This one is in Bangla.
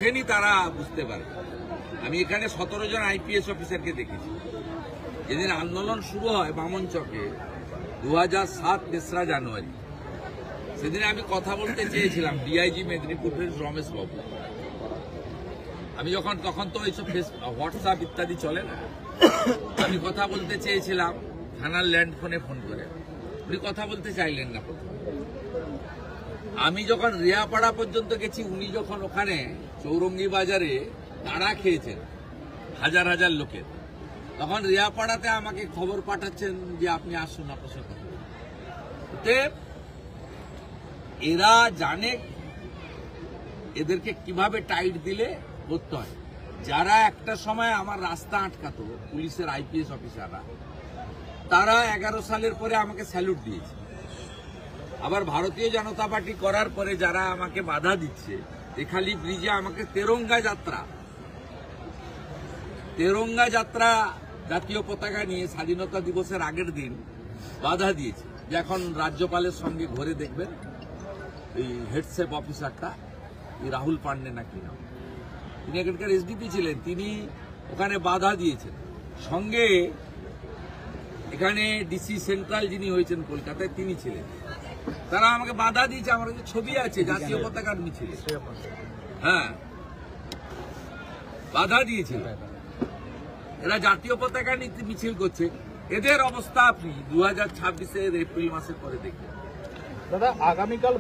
দেখেনি তারা বুঝতে পারবে। আমি এখানে 17 জন আইপিএস অফিসারকে দেখেছি। যেদিন আন্দোলন শুরু হয় বামন চকে 2007 তেসরা জানুয়ারি, সেদিন আমি কথা বলতে চেয়েছিলাম ডিআইজি মেদিনীপুরের রমেশ বাবু। আমি তখন তো এইসব হোয়াটসঅ্যাপ ইত্যাদি চলে না, আমি কথা বলতে চেয়েছিলাম থানার ল্যান্ড ফোনে ফোন করে, উনি কথা বলতে চাইলেন না। আমি যখন রিয়াপাড়া পর্যন্ত গেছি, উনি যখন ওখানে চৌরঙ্গি বাজারে তাড়া খেয়েছেন হাজার হাজার লোকের, তখন রিয়াপাড়াতে আমাকে খবর পাঠাচ্ছেন যে আপনি আসুন, আপনার সাথে। এরা জানে এদেরকে কিভাবে টাইট দিলে করতে হয়। যারা একটা সময় আমার রাস্তা আটকাতো পুলিশের আইপিএস অফিসাররা, তারা 11 সালের পরে আমাকে স্যালুট দিয়েছে। আবার ভারতীয় জনতা পার্টি করার পরে যারা আমাকে বাধা দিচ্ছে, এখালি ব্রিজে আমাকে তেরঙ্গা যাত্রা জাতীয় পতাকা নিয়ে স্বাধীনতা দিবসের আগের দিন বাধা দিয়েছে। যে এখন রাজ্যপালের সঙ্গে ঘুরে দেখবেন এই হেডসেপ অফিসারটা, এই রাহুল পান্ডে নাকি নাম, তিনি এখানকার এসডিপি ছিলেন, তিনি ওখানে বাধা দিয়েছেন। সঙ্গে এখানে ডিসি সেন্ট্রাল যিনি হয়েছেন কলকাতায়, তিনি ছিলেন। তারা আমাকে বাধা দিয়েছে। আমার কাছে ছবি আছে জাতীয় পতাকার মিছিলে, হ্যাঁ বাধা দিয়েছিল। এরা জাতীয় পতাকা নিয়ে মিছিল করছে। এদের অবস্থা আপনি 2026-এর এপ্রিল মাসের পরে দেখবেন। দাদা, আগামীকাল